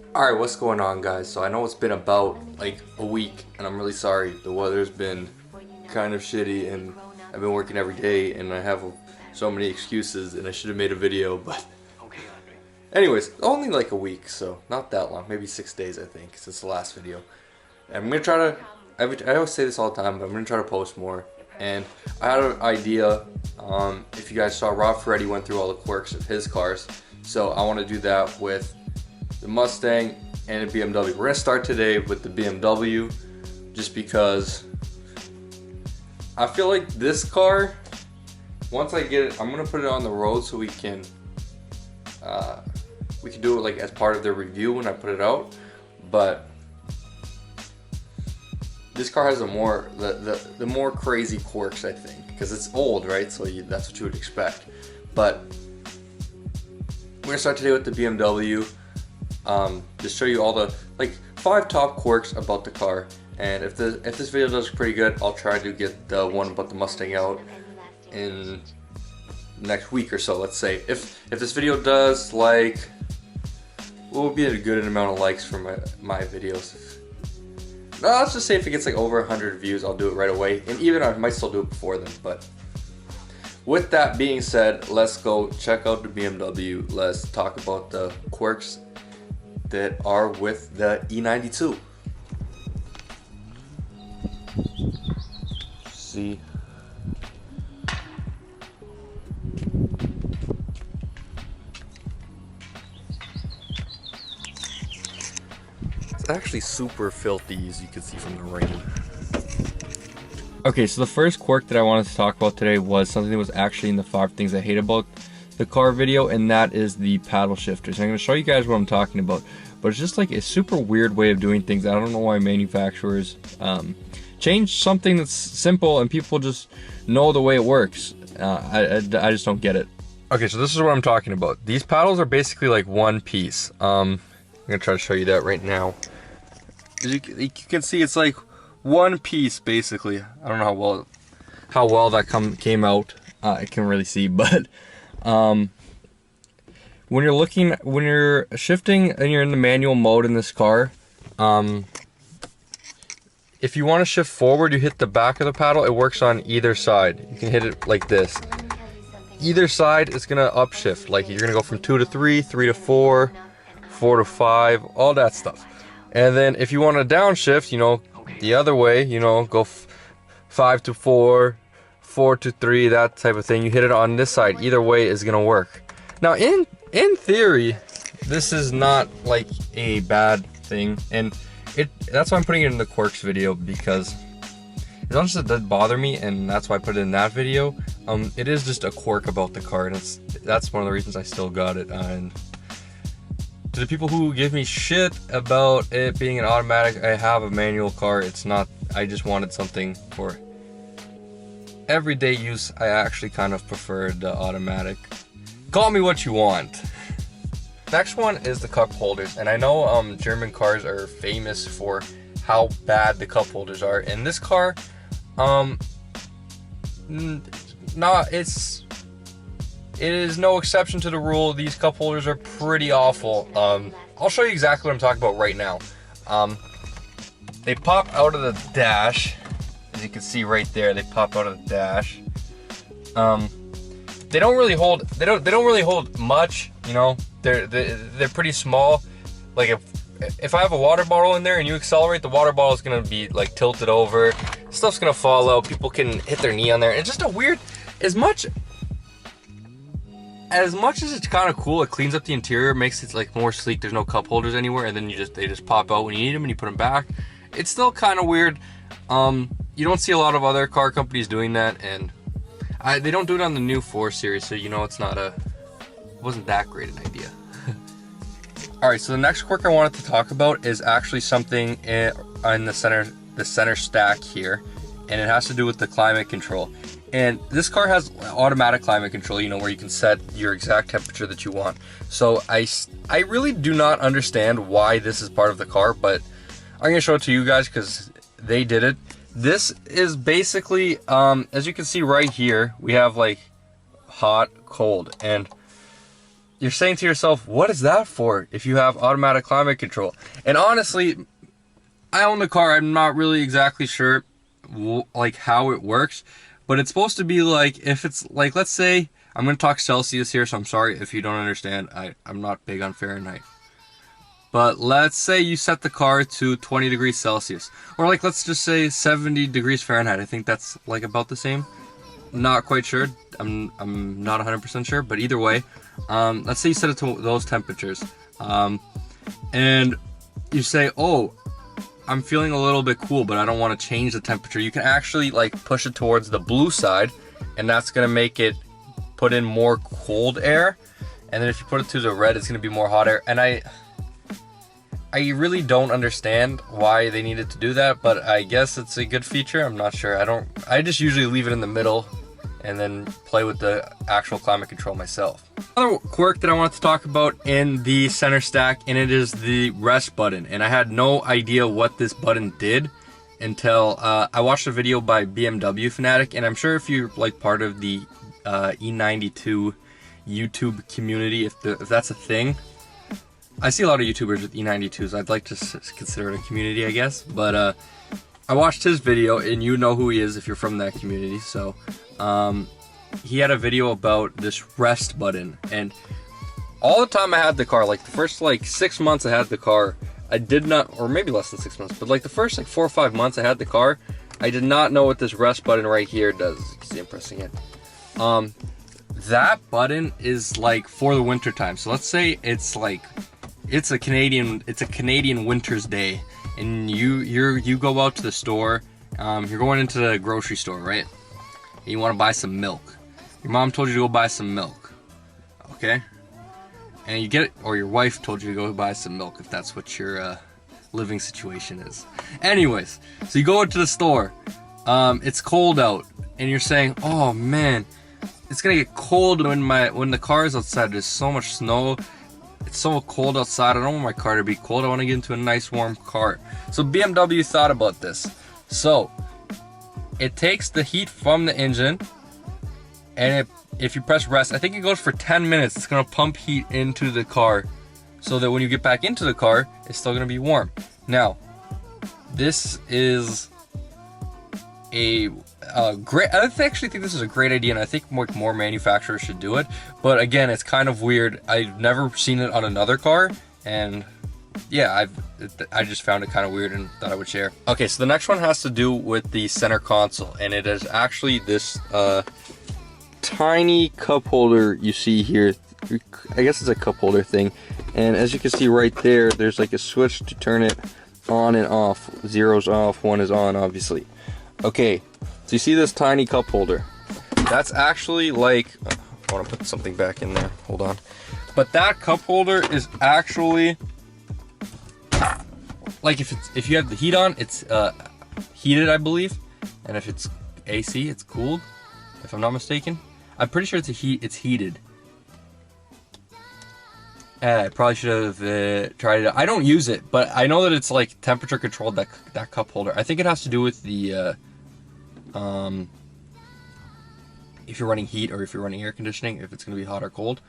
Alright, what's going on, guys? So I know it's been about like a week and I'm really sorry. The weather's been kind of shitty and I've been working every day and I have so many excuses and I should have made a video, but anyways, only like a week, so not that long, maybe 6 days I think since the last video. And I'm gonna try to, I always say this all the time, but I'm gonna try to post more. And I had an idea, if you guys saw, Rob Ferretti went through all the quirks of his cars, so I want to do that with the Mustang and a BMW. We're gonna start today with the BMW just because I feel like this car, once I get it, I'm gonna put it on the road so we can do it like as part of the review when I put it out. But this car has the more crazy quirks, I think, because it's old, right? So that's what you would expect. But we're gonna start today with the BMW. Just show you all the like 5 top quirks about the car, and if this video does pretty good, I'll try to get the one about the Mustang out in next week or so. Let's say if this video does like, what would be a good amount of likes for my videos? No, let's just say if it gets like over 100 views, I'll do it right away, and even I might still do it before then. But with that being said, let's go check out the BMW. Let's talk about the quirks that are with the E92. See, it's actually super filthy, as you can see from the rain. Okay, so the first quirk that I wanted to talk about today was something that was actually in the 5 things I hate about the car video, and that is the paddle shifters. I'm going to show you guys what I'm talking about, but it's just like a super weird way of doing things. I don't know why manufacturers change something that's simple and people just know the way it works. I just don't get it. Okay, so this is what I'm talking about. These paddles are basically like one piece. I'm going to try to show you that right now. As you can see, it's like one piece basically. I don't know how well that came out. I can't really see, but when you're shifting and you're in the manual mode in this car, if you want to shift forward, you hit the back of the paddle. It works on either side. You can hit it like this. Either side is gonna upshift. Like you're gonna go from 2 to 3, 3 to 4, 4 to 5, all that stuff. And then if you want to downshift, you know, the other way, you know, go 5 to 4, 4 to 3, that type of thing. You hit it on this side. Either way is gonna work. Now, in theory, this is not like a bad thing, and that's why I'm putting it in the quirks video, because as long as it doesn't bother me, and that's why I put it in that video. It is just a quirk about the car, and that's one of the reasons I still got it. And to the people who give me shit about it being an automatic, I have a manual car. It's not. I just wanted something for everyday use. I actually kind of prefer the automatic. Call me what you want. Next one is the cup holders, and I know German cars are famous for how bad the cup holders are. In this car, it is no exception to the rule. These cup holders are pretty awful. I'll show you exactly what I'm talking about right now. They pop out of the dash, as you can see right there. They pop out of the dash. They don't really hold. They don't really hold much. You know, they're pretty small. Like if I have a water bottle in there and you accelerate, the water bottle is gonna be like tilted over. Stuff's gonna fall out. People can hit their knee on there. It's just a weird. As much as it's kind of cool, it cleans up the interior, makes it like more sleek. There's no cup holders anywhere, and then they just pop out when you need them and you put them back. It's still kind of weird. You don't see a lot of other car companies doing that, and they don't do it on the new 4 Series, so you know it wasn't that great an idea. Alright, so the next quirk I wanted to talk about is actually something in the center stack here, and it has to do with the climate control. And this car has automatic climate control, you know, where you can set your exact temperature that you want. So I really do not understand why this is part of the car, but I'm gonna show it to you guys because they did it. This is basically, as you can see right here, we have like hot, cold, and you're saying to yourself, what is that for if you have automatic climate control? And honestly, I own the car. I'm not really exactly sure like how it works, but it's supposed to be like, if it's like, let's say, I'm going to talk Celsius here, so I'm sorry if you don't understand. I'm not big on Fahrenheit. But let's say you set the car to 20 degrees Celsius, or like, let's just say 70 degrees Fahrenheit. I think that's like about the same. Not quite sure. I'm not 100% sure, but either way, let's say you set it to those temperatures, and you say, oh, I'm feeling a little bit cool, but I don't want to change the temperature. You can actually like push it towards the blue side, and that's gonna make it put in more cold air. And then if you put it to the red, it's gonna be more hot air. And I really don't understand why they needed to do that, but I guess it's a good feature. I'm not sure. I just usually leave it in the middle and then play with the actual climate control myself. Another quirk that I want to talk about in the center stack, and it is the rest button. And I had no idea what this button did until I watched a video by BMW Fanatic, and I'm sure if you're like part of the E92 YouTube community, if that's a thing. I see a lot of YouTubers with E92s. I'd like to consider it a community, I guess. But I watched his video, and you know who he is if you're from that community. So he had a video about this rest button, and all the time I had the car, like the first like 6 months I had the car, I did not, or maybe less than 6 months, but like the first like 4 or 5 months I had the car, I did not know what this rest button right here does. You can see I'm pressing it. That button is like for the winter time. So let's say it's like it's a Canadian winter's day, and you go out to the store. You're going into the grocery store, right? And you want to buy some milk. Your mom told you to go buy some milk, okay? And you get it, or your wife told you to go buy some milk, if that's what your living situation is. Anyways, so you go into the store. It's cold out, and you're saying, "Oh man, it's gonna get cold when the car is outside. There's so much snow. It's so cold outside. I don't want my car to be cold. I want to get into a nice warm car." So BMW thought about this. So it takes the heat from the engine, and if you press rest, I think it goes for 10 minutes. It's gonna pump heat into the car, so that when you get back into the car, it's still gonna be warm. Now, this is a great. I actually think this is a great idea, and I think more manufacturers should do it. But again, it's kind of weird. I've never seen it on another car, and yeah, I just found it kind of weird and thought I would share. Okay, so the next one has to do with the center console, and it is actually this tiny cup holder you see here. I guess it's a cup holder thing, and as you can see right there, there's like a switch to turn it on and off. 0's off, 1 is on, obviously. Okay, so you see this tiny cup holder? That's actually like, I want to put something back in there, hold on. But that cup holder is actually, like if you have the heat on, it's heated, I believe. And if it's AC, it's cooled, if I'm not mistaken. I'm pretty sure it's heated. I probably should have tried it out. I don't use it, but I know that it's like temperature controlled, that cup holder. I think it has to do with the if you're running heat or if you're running air conditioning, if it's going to be hot or cold.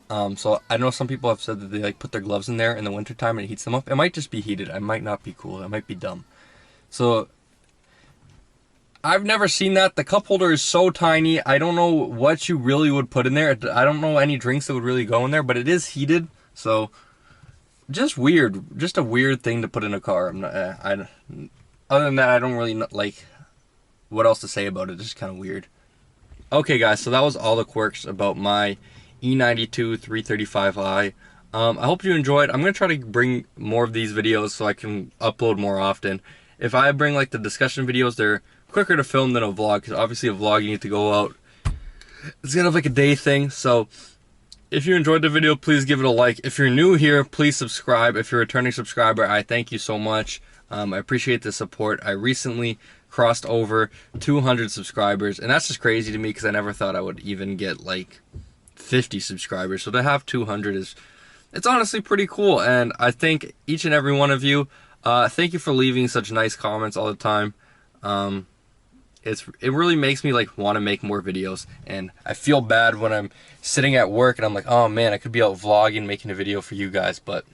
So I know some people have said that they like put their gloves in there in the winter time and it heats them up. It might just be heated. It might not be cool. It might be dumb. So I've never seen that. The cup holder is so tiny. I don't know what you really would put in there. I don't know any drinks that would really go in there, but it is heated. So just weird. Just a weird thing to put in a car. Other than that, I don't really know, like what else to say about it. It's just kind of weird. Okay guys, so that was all the quirks about my E92 335i. I hope you enjoyed. I'm going to try to bring more of these videos so I can upload more often. If I bring like the discussion videos, they're quicker to film than a vlog, because obviously a vlog you need to go out. It's kind of like a day thing. So if you enjoyed the video, please give it a like. If you're new here, please subscribe. If you're a returning subscriber, I thank you so much. I appreciate the support. I recently crossed over 200 subscribers, and that's just crazy to me because I never thought I would even get like 50 subscribers. So to have 200 it's honestly pretty cool, and I thank each and every one of you. Thank you for leaving such nice comments all the time. it really makes me like want to make more videos, and I feel bad when I'm sitting at work and I'm like, oh man, I could be out vlogging, making a video for you guys, but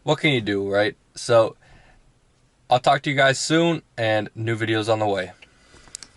what can you do, right? So I'll talk to you guys soon, and new videos on the way.